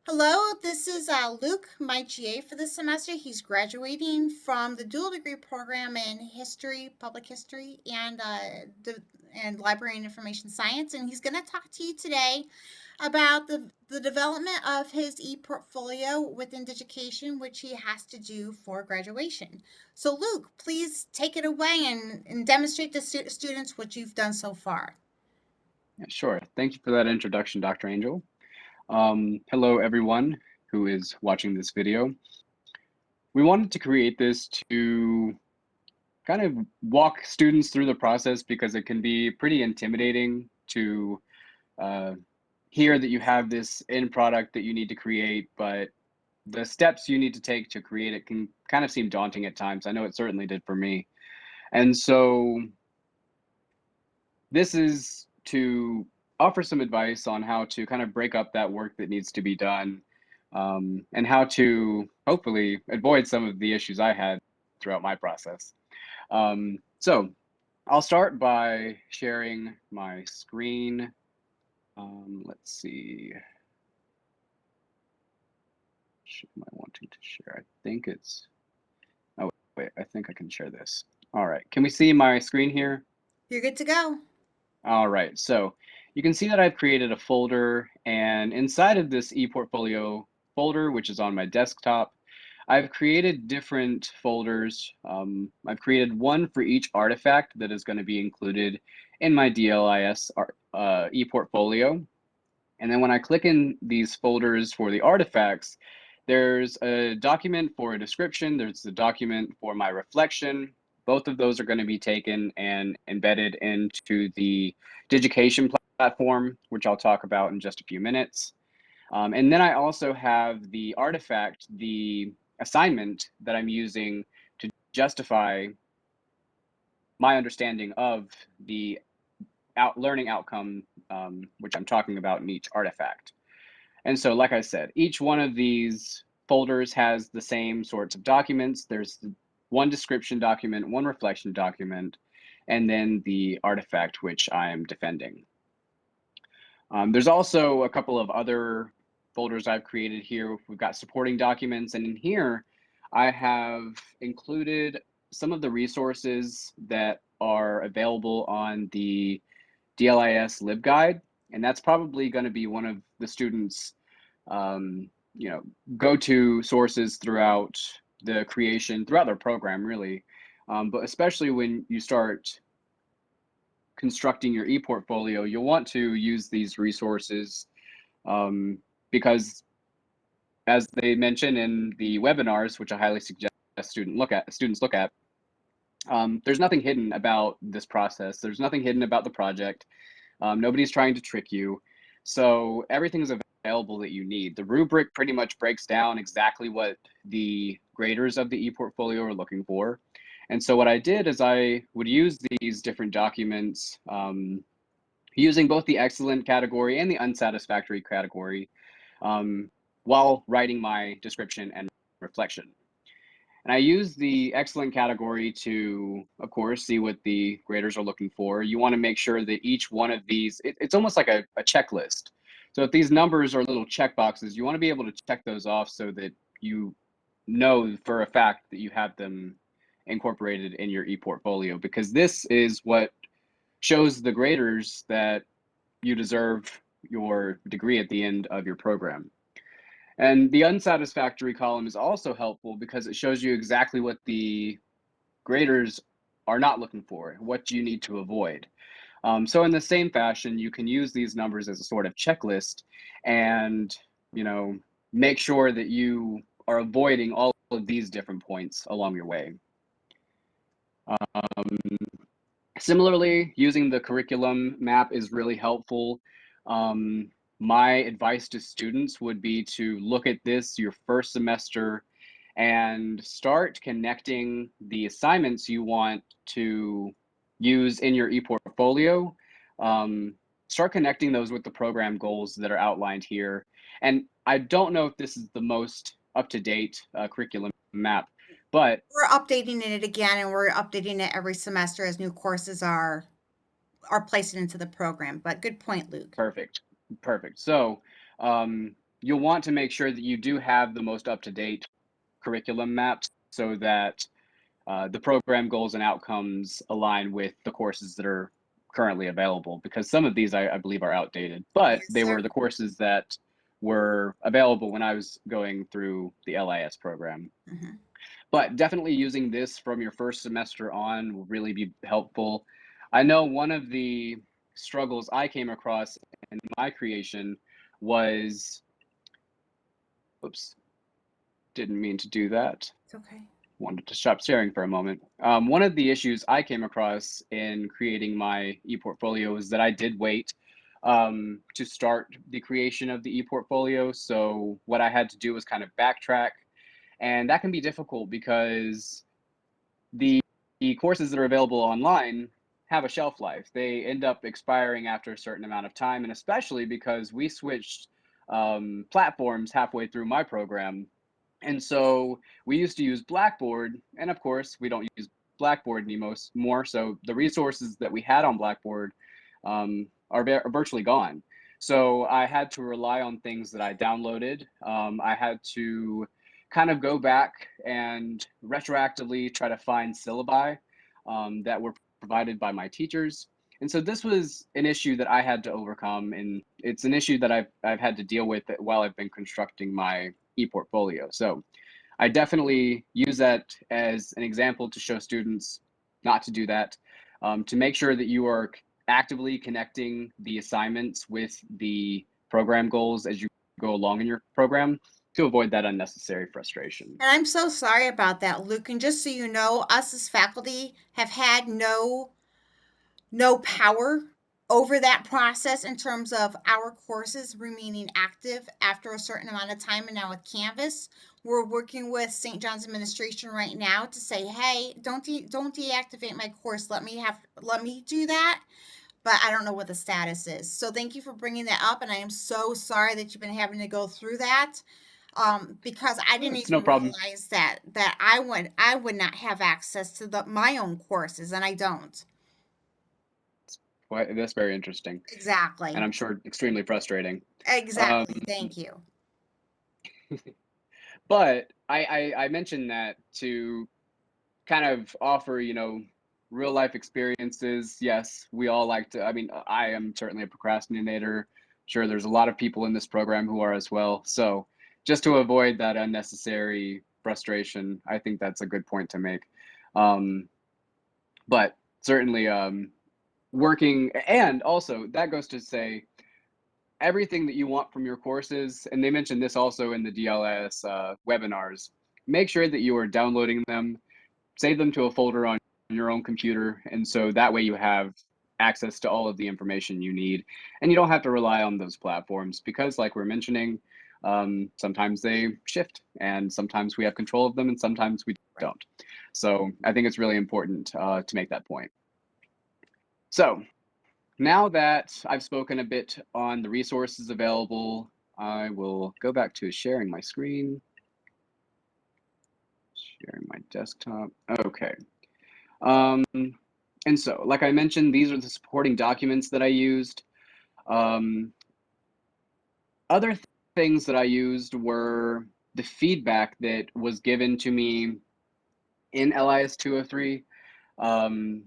Hello, this is Luke, my GA for this semester. He's graduating from the dual degree program in history, public history, and library and information science. And he's going to talk to you today about the development of his ePortfolio within Digication, which he has to do for graduation. So, Luke, please take it away and demonstrate to students what you've done so far. Yeah, sure. Thank you for that introduction, Dr. Angel. Hello, everyone who is watching this video. We wanted to create this to kind of walk students through the process because it can be pretty intimidating to uh, hear that you have this end product that you need to create, but the steps you need to take to create it can kind of seem daunting at times. I know it certainly did for me. And so this is to offer some advice on how to kind of break up that work that needs to be done, and how to hopefully avoid some of the issues I had throughout my process. So I'll start by sharing my screen. Let's see. Am I wanting to share? I think it's, oh, wait, I think I can share this. All right, can we see my screen here? You're good to go. All right, so you can see that I've created a folder, and inside of this ePortfolio folder, which is on my desktop, I've created different folders. I've created one for each artifact that is going to be included in my DLIS ePortfolio. And then when I click in these folders for the artifacts, there's a document for a description, there's the document for my reflection. Both of those are going to be taken and embedded into the Digication Platform, which I'll talk about in just a few minutes. And then I also have the artifact, the assignment that I'm using to justify my understanding of the learning outcome, which I'm talking about in each artifact. And so, like I said, each one of these folders has the same sorts of documents. There's one description document, one reflection document, and then the artifact which I'm defending. There's also a couple of other folders I've created here. We've got supporting documents, and in here, I have included some of the resources that are available on the DLIS LibGuide, and that's probably going to be one of the students' go-to sources throughout throughout their program, really. But especially when you start constructing your ePortfolio, you'll want to use these resources because, as they mention in the webinars, which I highly suggest students look at, there's nothing hidden about this process. There's nothing hidden about the project. Nobody's trying to trick you. So everything is available that you need. The rubric pretty much breaks down exactly what the graders of the ePortfolio are looking for. And so what I did is I would use these different documents using both the excellent category and the unsatisfactory category while writing my description and reflection. And I use the excellent category to, of course, see what the graders are looking for. You want to make sure that each one of these, it's almost like a checklist. So if these numbers are little check boxes, you want to be able to check those off so that you know for a fact that you have them incorporated in your ePortfolio, because this is what shows the graders that you deserve your degree at the end of your program. And the unsatisfactory column is also helpful because it shows you exactly what the graders are not looking for, what you need to avoid. So in the same fashion, you can use these numbers as a sort of checklist and, make sure that you are avoiding all of these different points along your way. Similarly, using the curriculum map is really helpful. My advice to students would be to look at this your first semester and start connecting the assignments you want to use in your ePortfolio. Start connecting those with the program goals that are outlined here. And I don't know if this is the most up-to-date curriculum map, but We're updating it again, and we're updating it every semester as new courses are placed into the program. But good point, Luke. perfect. Perfect. So, you'll want to make sure that you do have the most up-to-date curriculum mapped so that the program goals and outcomes align with the courses that are currently available, because some of these I believe are outdated, but Yes, they sir. were the courses that were available when I was going through the LIS program. Hmm. But definitely using this from your first semester on will really be helpful. I know one of the struggles I came across in my creation was, oops, didn't mean to do that. It's okay. Wanted to stop sharing for a moment. One of the issues I came across in creating my ePortfolio was that I did wait to start the creation of the ePortfolio. So what I had to do was kind of backtrack, and that can be difficult because the, the courses that are available online have a shelf life. They end up expiring after a certain amount of time, and especially because we switched platforms halfway through my program, and so we used to use Blackboard, and of course, we don't use Blackboard anymore. So the resources that we had on Blackboard are virtually gone. So I had to rely on things that I downloaded. I had to kind of go back and retroactively try to find syllabi that were provided by my teachers. And so this was an issue that I had to overcome, and it's an issue that I've had to deal with while I've been constructing my ePortfolio. So I definitely use that as an example to show students not to do that, to make sure that you are actively connecting the assignments with the program goals as you go along in your program to avoid that unnecessary frustration. And I'm so sorry about that, Luke. And just so you know, us as faculty have had no power over that process in terms of our courses remaining active after a certain amount of time. And now with Canvas, we're working with St. John's administration right now to say, hey, don't deactivate my course. Let me do that. But I don't know what the status is. So thank you for bringing that up, and I am so sorry that you've been having to go through that. Because I didn't It's no even problem. realize that I would not have access to my own courses, and I don't. Well, that's very interesting, and Exactly. I'm sure extremely frustrating. Um, Exactly. Thank you. but I mentioned that to kind of offer, real life experiences. Yes, we all like to. I mean, I am certainly a procrastinator. Sure, there's a lot of people in this program who are as well. So, just to avoid that unnecessary frustration, I think that's a good point to make. Um, but certainly, working, and also that goes to say everything that you want from your courses, and they mentioned this also in the DLS webinars. Make sure that you are downloading them, save them to a folder on your own computer, and so that way you have access to all of the information you need, and you don't have to rely on those platforms because, like we're mentioning, sometimes they shift, and sometimes we have control of them, and sometimes we Right. don't. So I think it's really important to make that point. So now that I've spoken a bit on the resources available, I will go back to sharing my screen, sharing my desktop. Okay. Um, and so, like I mentioned, these are the supporting documents that I used. Um, other things that I used were the feedback that was given to me in LIS 203. Um,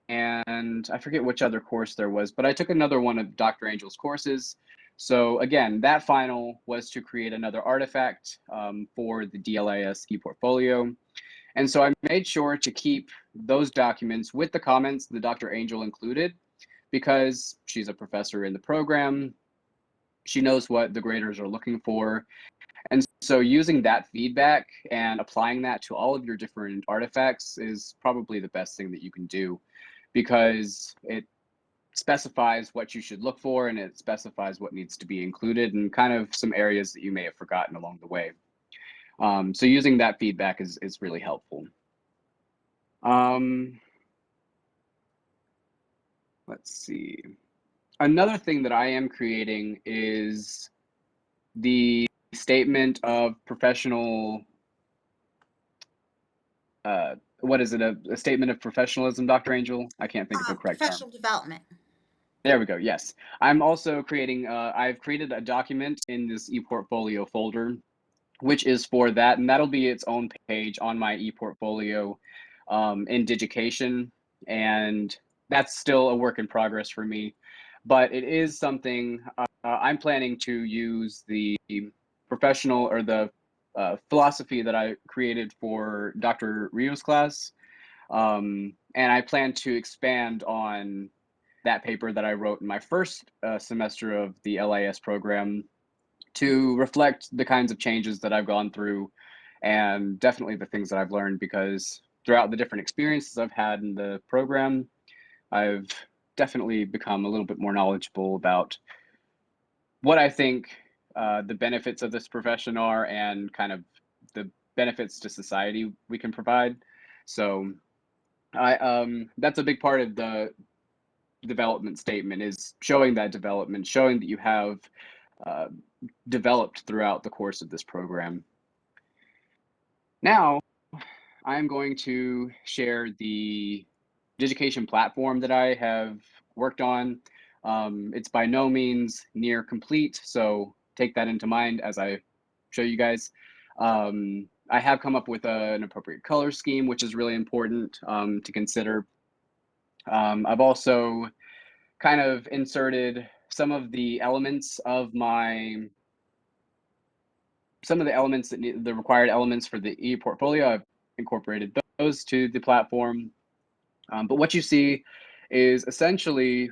and I forget which other course there was, but I took another one of Dr. Angel's courses. So again, that final was to create another artifact for the DLIS ePortfolio. And so I made sure to keep those documents with the comments that Dr. Angel included because she's a professor in the program. She knows what the graders are looking for. And so using that feedback and applying that to all of your different artifacts is probably the best thing that you can do because it specifies what you should look for and it specifies what needs to be included and kind of some areas that you may have forgotten along the way. So using that feedback is really helpful. Um, let's see. Another thing that I am creating is the statement of professional, what is it, a statement of professionalism, Dr. Angel? I can't think of the correct term. Professional development. There we go. Yes. I'm also creating, I've created a document in this ePortfolio folder, which is for that. And that'll be its own page on my ePortfolio in Digication. And that's still a work in progress for me. But it is something I'm planning to use the professional or the philosophy that I created for Dr. Rio's class. And I plan to expand on that paper that I wrote in my first semester of the LIS program to reflect the kinds of changes that I've gone through and definitely the things that I've learned, because throughout the different experiences I've had in the program, I've definitely become a little bit more knowledgeable about what I think the benefits of this profession are and kind of the benefits to society we can provide. So that's a big part of the development statement, is showing that development, showing that you have uh, developed throughout the course of this program. Now, I'm going to share the Digication Platform that I have worked on. It's by no means near complete, so take that into mind as I show you guys. I have come up with an appropriate color scheme, which is really important to consider. I've also kind of inserted some of the elements of the required elements for the ePortfolio. I've incorporated those to the platform. But what you see is essentially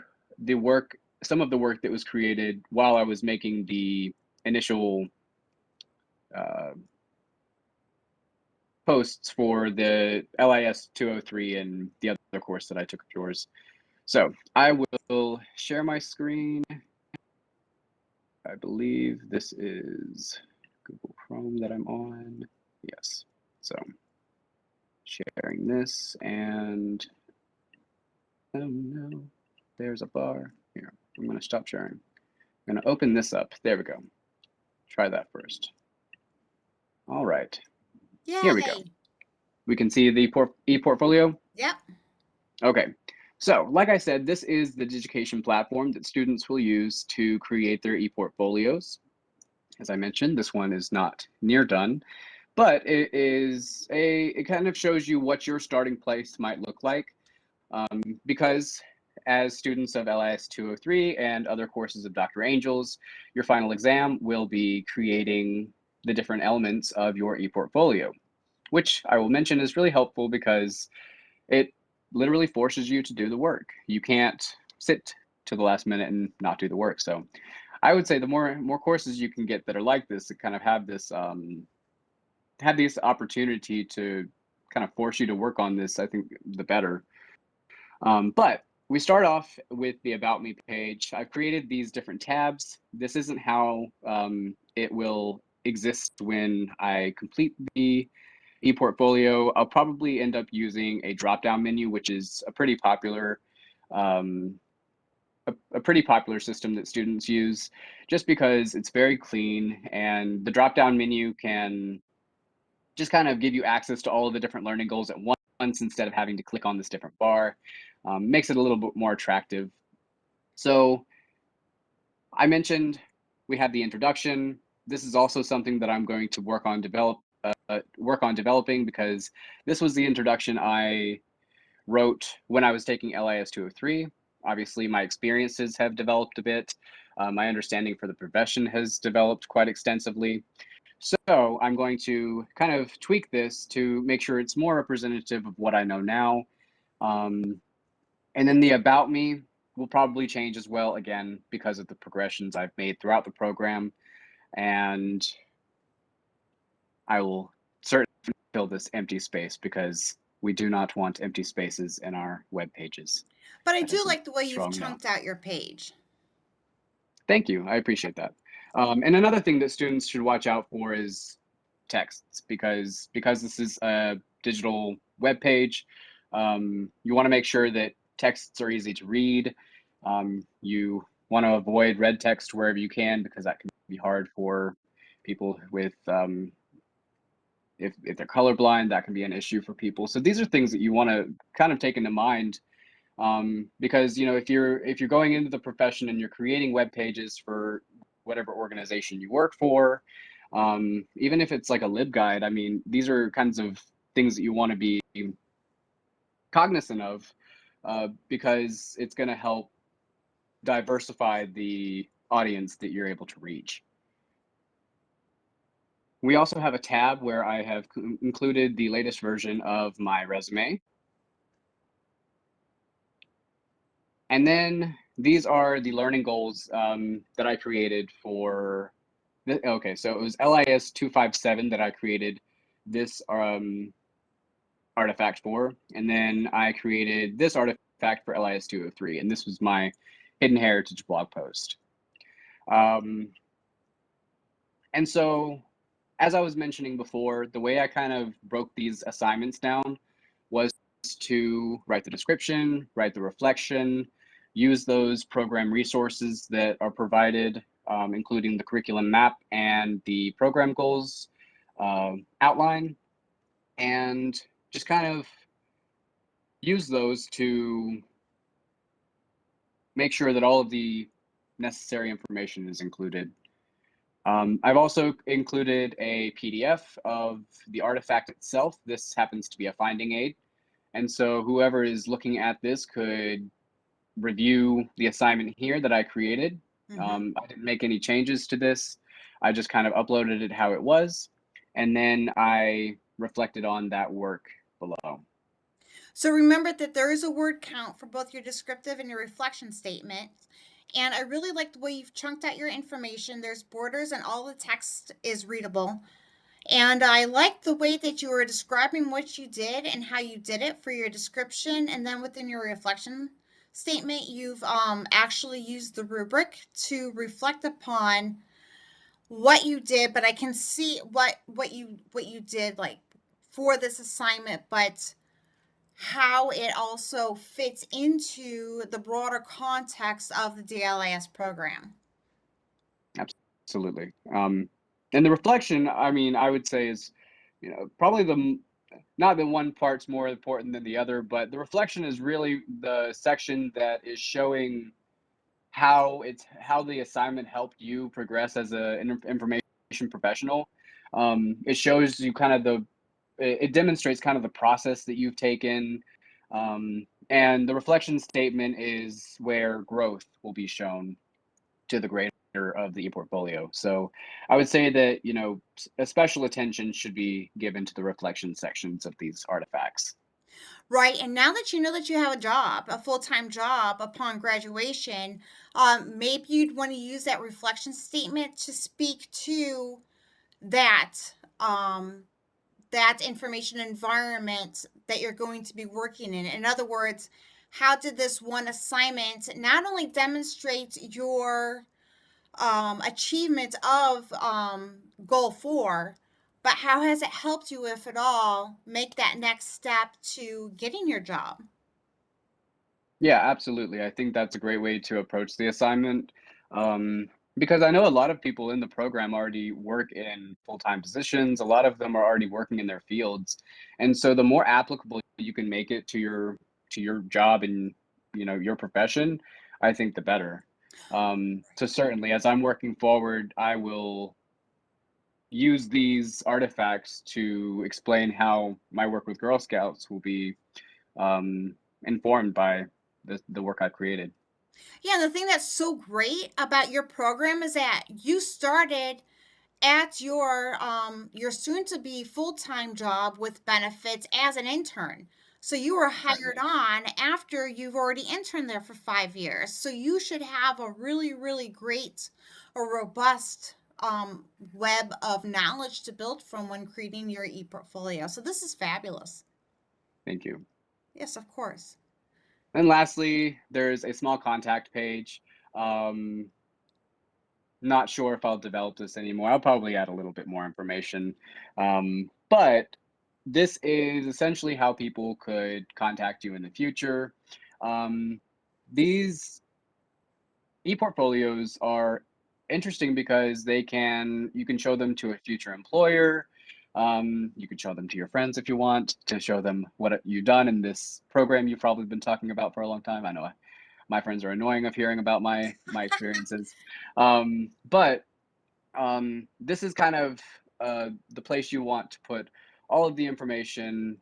some of the work that was created while I was making the initial uh, posts for the LIS 203 and the other course that I took of yours. So I will share my screen. I believe this is Google Chrome that I'm on. Yes. So sharing this, and oh no, there's a bar. Here, I'm going to stop sharing. I'm going to open this up. There we go. Try that first. All right. Here we go. Yay! We can see the ePortfolio. Yep. Okay. So, like I said, this is the Digication platform that students will use to create their ePortfolios. As I mentioned, this one is not near done, but it kind of shows you what your starting place might look like, because as students of LIS 203 and other courses of Dr. Angels, your final exam will be creating the different elements of your ePortfolio, which I will mention is really helpful because it literally forces you to do the work. You can't sit to the last minute and not do the work. So I would say the more courses you can get that are like this, that kind of have this opportunity to kind of force you to work on this, I think the better. But we start off with the About Me page. I've created these different tabs. This isn't how it will exist when I complete the ePortfolio. I'll probably end up using a drop-down menu, which is a pretty popular um, a pretty popular system that students use, just because it's very clean, and the drop-down menu can just kind of give you access to all of the different learning goals at once instead of having to click on this different bar. Makes it a little bit more attractive. So I mentioned we have the introduction. This is also something that I'm going to work on developing, because this was the introduction I wrote when I was taking LIS 203. Obviously, my experiences have developed a bit. My understanding for the profession has developed quite extensively. So I'm going to kind of tweak this to make sure it's more representative of what I know now. Um, and then the About Me will probably change as well, again, because of the progressions I've made throughout the program. And I will certainly fill this empty space, because we do not want empty spaces in our web pages. But I That do is a like the way you've strong no. chunked out your page. Thank you. I appreciate that. And another thing that students should watch out for is texts, because this is a digital web page. You want to make sure that texts are easy to read. You want to avoid red text wherever you can, because that can be hard for people with if they're colorblind. That can be an issue for people. So these are things that you want to kind of take into mind Because if you're going into the profession and you're creating web pages for whatever organization you work for, even if it's like a LibGuide, I mean, these are kinds of things that you want to be cognizant of, because it's going to help diversify the audience that you're able to reach. We also have a tab where I have included the latest version of my resume. And then these are the learning goals that I created for. Okay, so it was LIS 257 that I created this artifact for, and then I created this artifact for LIS 203, and this was my hidden heritage blog post. And so, as I was mentioning before, the way I kind of broke these assignments down was to write the description, write the reflection, use those program resources that are provided, including the curriculum map and the program goals outline, and just kind of use those to make sure that all of the necessary information is included. I've also included a PDF of the artifact itself. This happens to be a finding aid. And so whoever is looking at this could review the assignment here that I created. Mm-hmm. I didn't make any changes to this. I just kind of uploaded it how it was. And then I reflected on that work below. So remember that there is a word count for both your descriptive and your reflection statement. And I really like the way you've chunked out your information. There's borders and all the text is readable. And I like the way that you were describing what you did and how you did it for your description. And then within your reflection statement, you've actually used the rubric to reflect upon what you did. But I can see what you did like for this assignment, but how it also fits into the broader context of the DLIS program. Absolutely. And the reflection, I mean, I would say is, probably not that one part's more important than the other, but the reflection is really the section that is showing how the assignment helped you progress as an information professional. It shows you kind of it demonstrates kind of the process that you've taken, and the reflection statement is where growth will be shown to the greater of the ePortfolio. So I would say that a special attention should be given to the reflection sections of these artifacts. Right. And now that you know that you have a job, a full time job upon graduation, maybe you'd want to use that reflection statement to speak to that. Um, that information environment that you're going to be working in. In other words, how did this one assignment not only demonstrate your achievement of goal 4, but how has it helped you, if at all, make that next step to getting your job? Yeah, absolutely. I think that's a great way to approach the assignment, um, because I know a lot of people in the program already work in full-time positions. A lot of them are already working in their fields, and so the more applicable you can make it to your job and your profession, I think the better. So certainly, as I'm working forward, I will use these artifacts to explain how my work with Girl Scouts will be informed by the work I've created. Yeah, and the thing that's so great about your program is that you started at your soon to be full-time job with benefits as an intern. So you were hired on after you've already interned there for 5 years. So you should have a really really great, a robust web of knowledge to build from when creating your e-portfolio. So this is fabulous. Thank you. Yes, of course. And lastly, there's a small contact page. Um, Not sure if I'll develop this anymore. I'll probably add a little bit more information. But this is essentially how people could contact you in the future. Um, these ePortfolios are interesting because you can show them to a future employer, You could show them to your friends if you want to show them what you've done in this program you've probably been talking about for a long time. I know my friends are annoying of hearing about my experiences, but this is kind of the place you want to put all of the information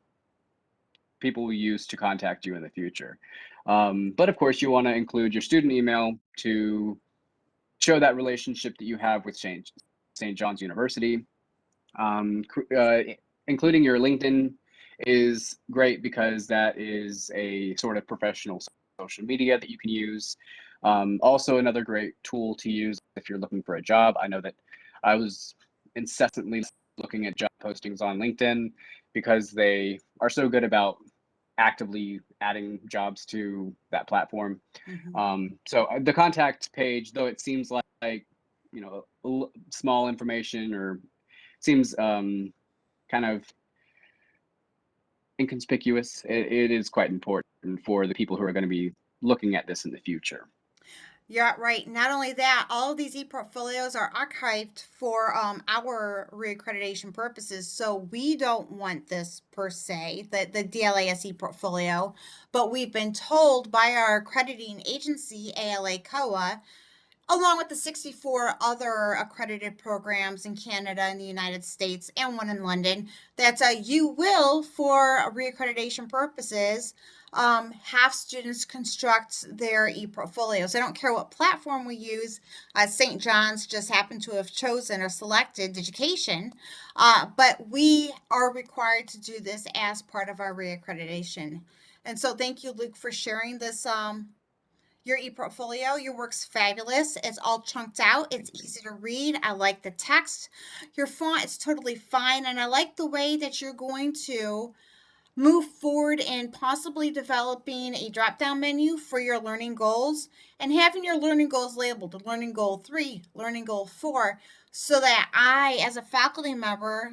people will use to contact you in the future. But of course, you want to include your student email to show that relationship that you have with St. John's University. Um, Including your LinkedIn is great because that is a sort of professional social media that you can use. Also, another great tool to use if you're looking for a job. I know that I was incessantly looking at job postings on LinkedIn because they are so good about actively adding jobs to that platform. Mhm. So the contact page, though it seems like small information or seems kind of inconspicuous, it is quite important for the people who are going to be looking at this in the future. Yeah, right. Not only that, all of these e-portfolios are archived for our reaccreditation purposes. So we don't want this per se, the DLIS ePortfolio, but we've been told by our accrediting agency, ALA COA, along with the 64 other accredited programs in Canada and the United States and one in London, that you will, for reaccreditation purposes, have students construct their e-portfolios. I don't care what platform we use. St. John's just happened to have chosen or selected Digication, but we are required to do this as part of our reaccreditation. And so thank you, Luke, for sharing this your ePortfolio. Your work's fabulous. It's all chunked out. It's easy to read. I like the text. Your font is totally fine. And I like the way that you're going to move forward in possibly developing a drop down menu for your learning goals and having your learning goals labeled learning goal 3, learning goal 4, so that I, as a faculty member,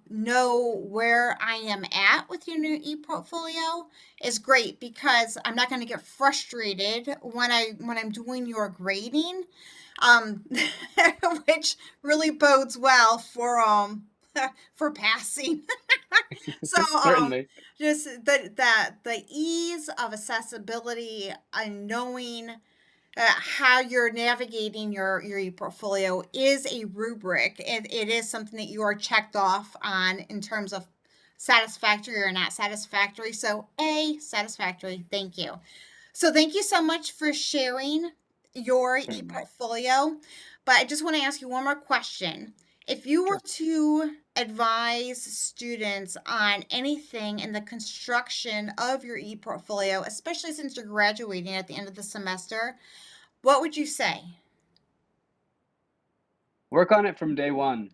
know where I am at with your new e-portfolio is great because I'm not going to get frustrated when I'm doing your grading, um, which really bodes well for passing. So Certainly. just the ease of accessibility and knowing how you're navigating your e-portfolio is a rubric. It is something that you are checked off on in terms of satisfactory or not satisfactory. So A, satisfactory. Thank you. So thank you so much for sharing your Certainly. e-portfolio. But I just want to ask you one more question. If you were Sure. to advise students on anything in the construction of your e-portfolio, especially since you're graduating at the end of the semester, what would you say? Work on it from day one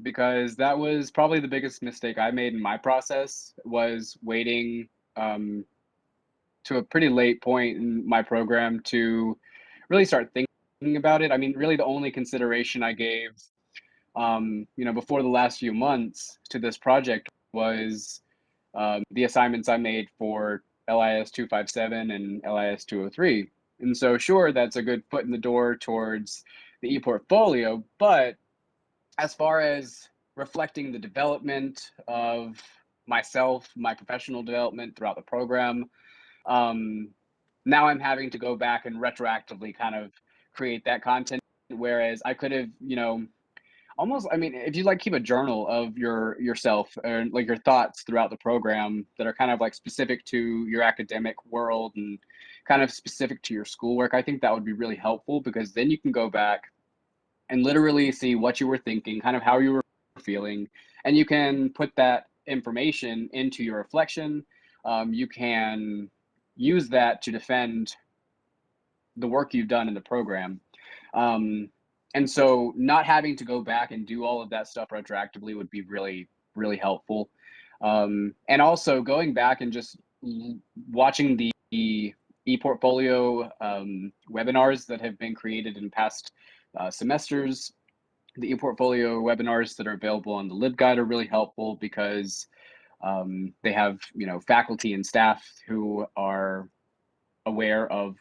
because that was probably the biggest mistake I made in my process was waiting um, to a pretty late point in my program to really start thinking about it. I mean, really the only consideration I gave before the last few months to this project was the assignments I made for LIS 257 and LIS 203. And so, sure, that's a good foot in the door towards the ePortfolio. But as far as reflecting the development of myself, my professional development throughout the program, um, now I'm having to go back and retroactively kind of create that content. Whereas I could have, almost, I mean, if you like keep a journal of yourself or like your thoughts throughout the program that are kind of like specific to your academic world and kind of specific to your schoolwork, I think that would be really helpful because then you can go back and literally see what you were thinking, kind of how you were feeling, and you can put that information into your reflection. You can use that to defend the work you've done in the program. Um, and so not having to go back and do all of that stuff retroactively would be really, really helpful. And also going back and just watching the ePortfolio webinars that have been created in past semesters. The ePortfolio webinars that are available on the LibGuide are really helpful because they have faculty and staff who are aware of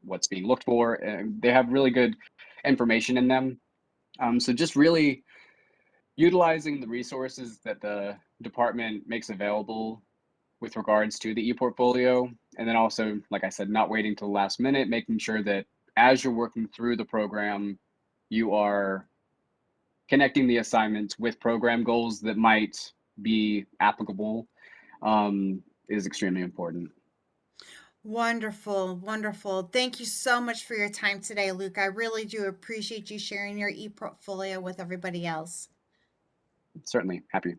what's being looked for, and they have really good information in them. So just really Utilizing the resources that the department makes available with regards to the ePortfolio, and then also, like I said, not waiting till the last minute, making sure that as you're working through the program, you are connecting the assignments with program goals that might be applicable, is extremely important. Wonderful, wonderful. Thank you so much for your time today, Luke. I really do appreciate you sharing your ePortfolio with everybody else. Certainly happy